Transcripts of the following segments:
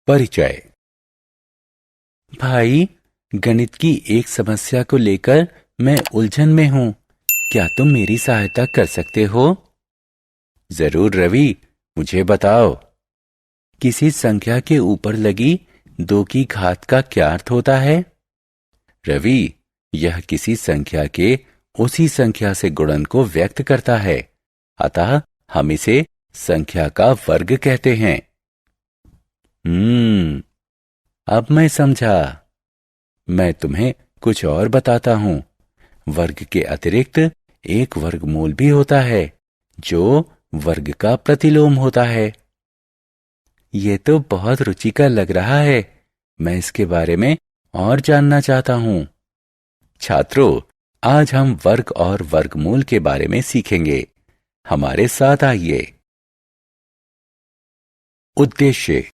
परिचय। भाई, गणित की एक समस्या को लेकर मैं उलझन में हूं। क्या तुम मेरी सहायता कर सकते हो? जरूर रवि, मुझे बताओ। किसी संख्या के ऊपर लगी 2 की घात का क्या अर्थ होता है? रवि, यह किसी संख्या के उसी संख्या से गुणन को व्यक्त करता है। अतः हम इसे संख्या का वर्ग कहते हैं। अब मैं समझा। मैं तुम्हें कुछ और बताता हूं। वर्ग के अतिरिक्त एक वर्गमूल भी होता है, जो वर्ग का प्रतिलोम होता है। ये तो बहुत रुचिकर लग रहा है। मैं इसके बारे में और जानना चाहता हूं। छात्रों, आज हम वर्ग और वर्गमूल के बारे में सीखेंगे। हमारे साथ आइए। उद्देश्य।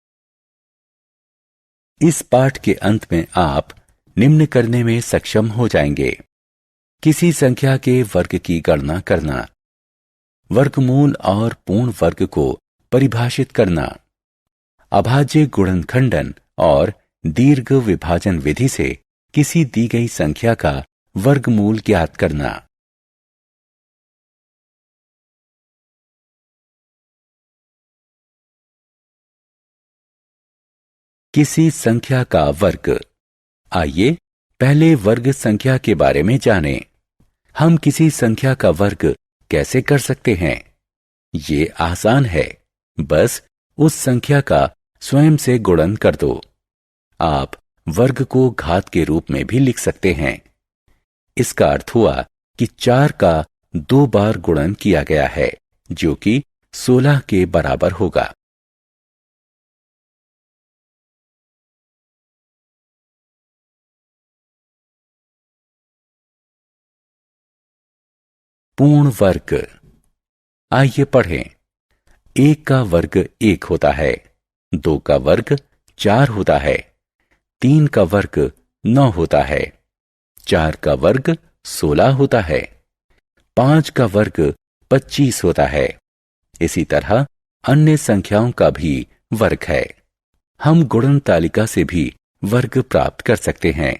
इस पाठ के अंत में आप निम्न करने में सक्षम हो जाएंगे। किसी संख्या के वर्ग की गणना करना, वर्गमूल और पूर्ण वर्ग को परिभाषित करना, अभाज्य गुणनखंडन और दीर्घ विभाजन विधि से किसी दी गई संख्या का वर्गमूल ज्ञात करना। किसी संख्या का वर्ग। आइए पहले वर्ग संख्या के बारे में जानें। हम किसी संख्या का वर्ग कैसे कर सकते हैं? ये आसान है। बस उस संख्या का स्वयं से गुणन कर दो। आप वर्ग को घात के रूप में भी लिख सकते हैं। इसका अर्थ हुआ कि 4 का 2 बार गुणन किया गया है, जो कि 16 के बराबर होगा। पूर्ण वर्ग। आइए पढ़ें। 1 का वर्ग 1 होता है, 2 का वर्ग 4 होता है, 3 का वर्ग 9 होता है, 4 का वर्ग 16 होता है, 5 का वर्ग 25 होता है। इसी तरह अन्य संख्याओं का भी वर्ग है। हम गुणन तालिका से भी वर्ग प्राप्त कर सकते हैं।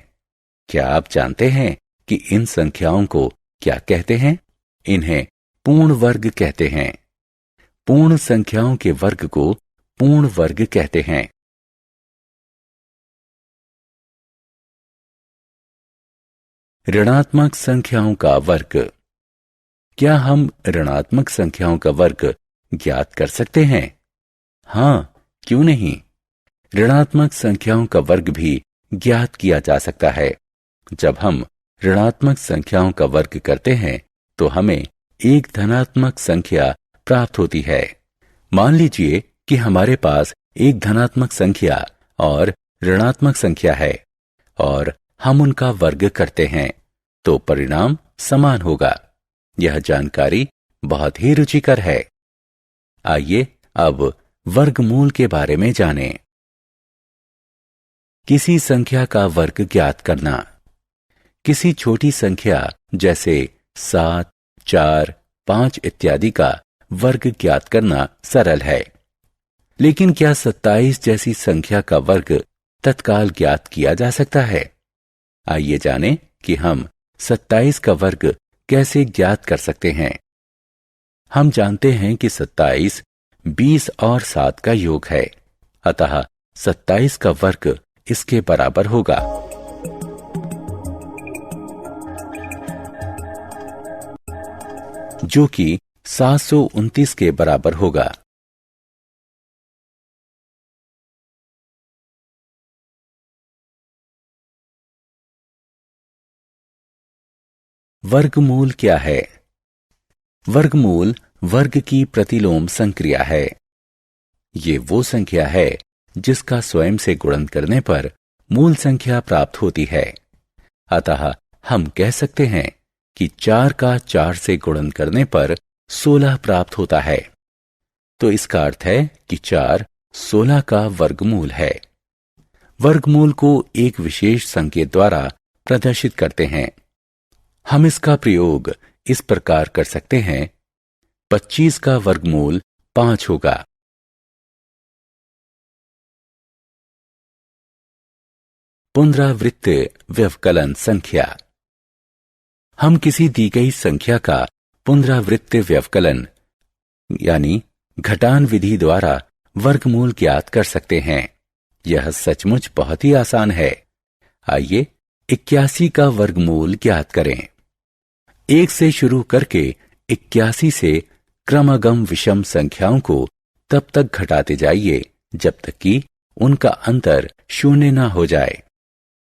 क्या आप जानते हैं कि इन संख्याओं को क्या कहते हैं? इन्हें पूर्ण वर्ग कहते हैं। पूर्ण संख्याओं के वर्ग को पूर्ण वर्ग कहते हैं। ऋणात्मक संख्याओं का वर्ग। क्या हम ऋणात्मक संख्याओं का वर्ग ज्ञात कर सकते हैं? हां, क्यों नहीं। ऋणात्मक संख्याओं का वर्ग भी ज्ञात किया जा सकता है। जब हम ऋणात्मक संख्याओं का वर्ग करते हैं तो हमें एक धनात्मक संख्या प्राप्त होती है। मान लीजिए कि हमारे पास एक धनात्मक संख्या और ऋणात्मक संख्या है और हम उनका वर्ग करते हैं तो परिणाम समान होगा। यह जानकारी बहुत ही रुचिकर है। आइए अब वर्गमूल के बारे में जानें। किसी संख्या का वर्ग ज्ञात करना। किसी छोटी संख्या जैसे 7, 4, 5 इत्यादि का वर्ग ज्ञात करना सरल है। लेकिन क्या 27 जैसी संख्या का वर्ग तत्काल ज्ञात किया जा सकता है? आइए जानें कि हम 27 का वर्ग कैसे ज्ञात कर सकते हैं। हम जानते हैं कि 27 20 और 7 का योग है, अतः 27 का वर्ग इसके बराबर होगा। जो कि 729 के बराबर होगा। वर्गमूल क्या है? वर्गमूल वर्ग की प्रतिलोम संक्रिया है। ये वो संख्या है जिसका स्वयं से गुणन करने पर मूल संख्या प्राप्त होती है। अतः हम कह सकते हैं कि 4 का 4 से गुणन करने पर 16 प्राप्त होता है। तो इसका अर्थ है कि 4 16 का वर्गमूल है। वर्गमूल को एक विशेष संकेत द्वारा प्रदर्शित करते हैं। हम इसका प्रयोग इस प्रकार कर सकते हैं। 25 का वर्गमूल 5 होगा। पुनरावृत्त व्यवकलन संख्या। हम किसी दी गई संख्या का पुनरावृत्त व्यवकलन यानी घटान विधि द्वारा वर्गमूल ज्ञात कर सकते हैं। यह सचमुच बहुत ही आसान है। आइए 81 का वर्गमूल ज्ञात करें। 1 से शुरू करके 81 से क्रमागम विषम संख्याओं को तब तक घटाते जाइए जब तक कि उनका अंतर शून्य न हो जाए।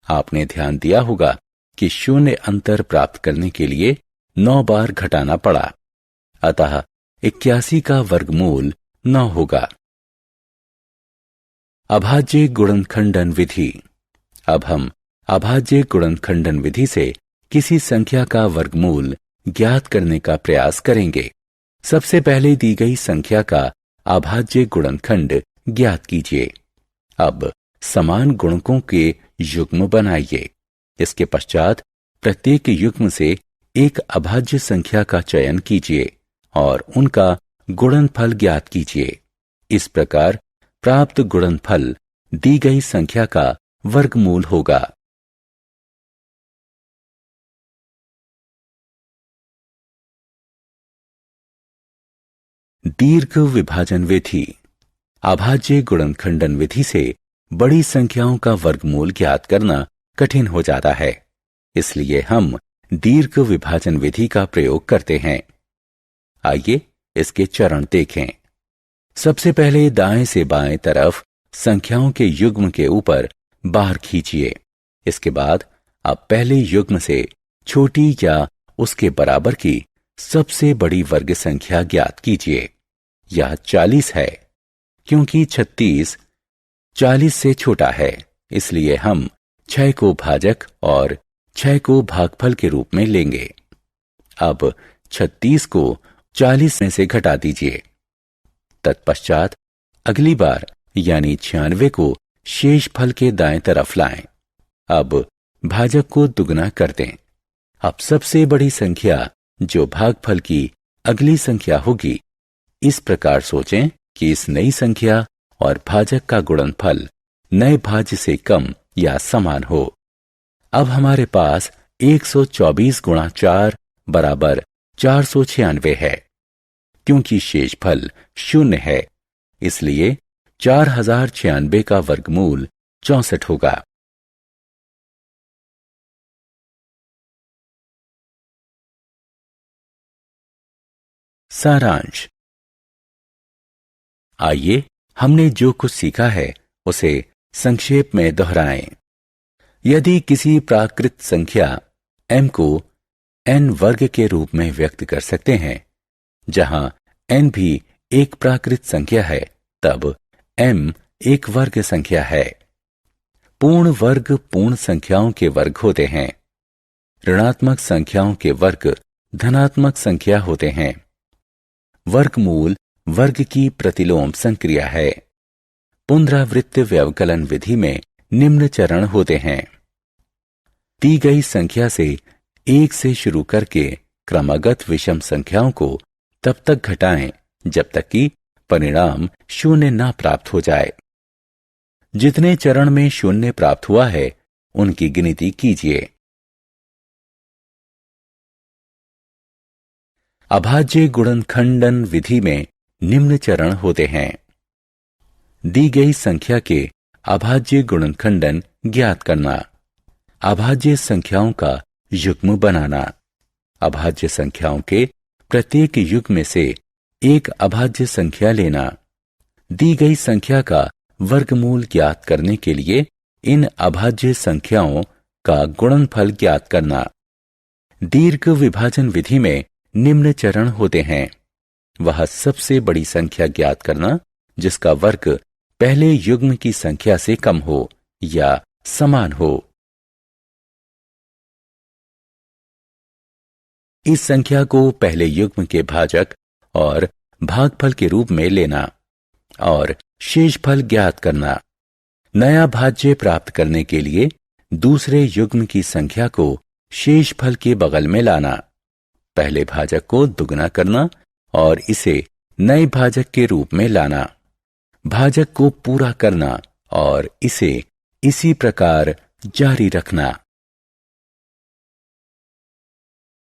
आपने ध्यान दिया होगा कि शून्य अंतर प्राप्त करने के लिए 9 बार घटाना पड़ा, अतः 81 का वर्गमूल 9 होगा। अभाज्य गुणनखंडन विधि। अब हम अभाज्य गुणनखंडन विधि से किसी संख्या का वर्गमूल ज्ञात करने का प्रयास करेंगे। सबसे पहले दी गई संख्या का अभाज्य गुणनखंड ज्ञात कीजिए। अब समान गुणकों के युग्म बनाइए। इसके पश्चात प्रत्येक युग्म से एक अभाज्य संख्या का चयन कीजिए और उनका गुणनफल ज्ञात कीजिए। इस प्रकार प्राप्त गुणनफल दी गई संख्या का वर्गमूल होगा। दीर्घ विभाजन विधि। अभाज्य गुणनखंडन विधि से बड़ी संख्याओं का वर्गमूल ज्ञात करना कठिन हो जाता है, इसलिए हम दीर्घ विभाजन विधि का प्रयोग करते हैं। आइए इसके चरण देखें। सबसे पहले दाएं से बाएं तरफ संख्याओं के युग्म के ऊपर बार खींचिए। इसके बाद आप पहले युग्म से छोटी या उसके बराबर की सबसे बड़ी वर्ग संख्या ज्ञात कीजिए। यह 40 है। क्योंकि 36 40 से छोटा है, इसलिए हम 6 को भाजक और 6 को भागफल के रूप में लेंगे। अब 36 को 40 में से घटा दीजिए। तत्पश्चात अगली बार यानी 96 को शेष फल के दाएं तरफ लाएं। अब भाजक को दुगना कर दें। अब सबसे बड़ी संख्या जो भागफल की अगली संख्या होगी, इस प्रकार सोचें कि इस नई संख्या और भाजक का गुणनफल नए भाज्य से कम या समान हो। अब हमारे पास 124 गुणा 4 बराबर 496 है। क्योंकि शेषफल 0 है, इसलिए 4096 का वर्गमूल 64 होगा। सारांश। आइए हमने जो कुछ सीखा है उसे संक्षेप में दोहराएं। यदि किसी प्राकृत संख्या m को n वर्ग के रूप में व्यक्त कर सकते हैं, जहां n भी एक प्राकृत संख्या है, तब m एक वर्ग संख्या है। पूर्ण वर्ग पूर्ण संख्याओं के वर्ग होते हैं। ऋणात्मक संख्याओं के वर्ग धनात्मक संख्या होते हैं। वर्गमूल वर्ग की प्रतिलोम संक्रिया है। पुनरावृत्त व्यवकलन विधि में निम्न चरण होते हैं। दी गई संख्या से 1 से शुरू करके क्रमागत विषम संख्याओं को तब तक घटाएं जब तक कि परिणाम 0 न प्राप्त हो जाए। जितने चरण में 0 प्राप्त हुआ है उनकी गिनती कीजिए। अभाज्य गुणनखंडन विधि में निम्न चरण होते हैं। दी गई संख्या के अभाज्य गुणनखंडन ज्ञात करना, अभाज्य संख्याओं का युग्म बनाना, अभाज्य संख्याओं के प्रत्येक युग्म में से एक अभाज्य संख्या लेना, दी गई संख्या का वर्गमूल ज्ञात करने के लिए इन अभाज्य संख्याओं का गुणनफल ज्ञात करना। दीर्घ विभाजन विधि में निम्न चरण होते हैं। वह सबसे बड़ी संख्या ज्ञात करना जिसका वर्ग पहले युग्म की संख्या से कम हो या समान हो। इस संख्या को पहले युग्म के भाजक और भागफल के रूप में लेना और शेषफल ज्ञात करना। नया भाज्य प्राप्त करने के लिए दूसरे युग्म की संख्या को शेष फल के बगल में लाना। पहले भाजक को दुगना करना और इसे नए भाजक के रूप में लाना। भाजक को पूरा करना और इसे इसी प्रकार जारी रखना।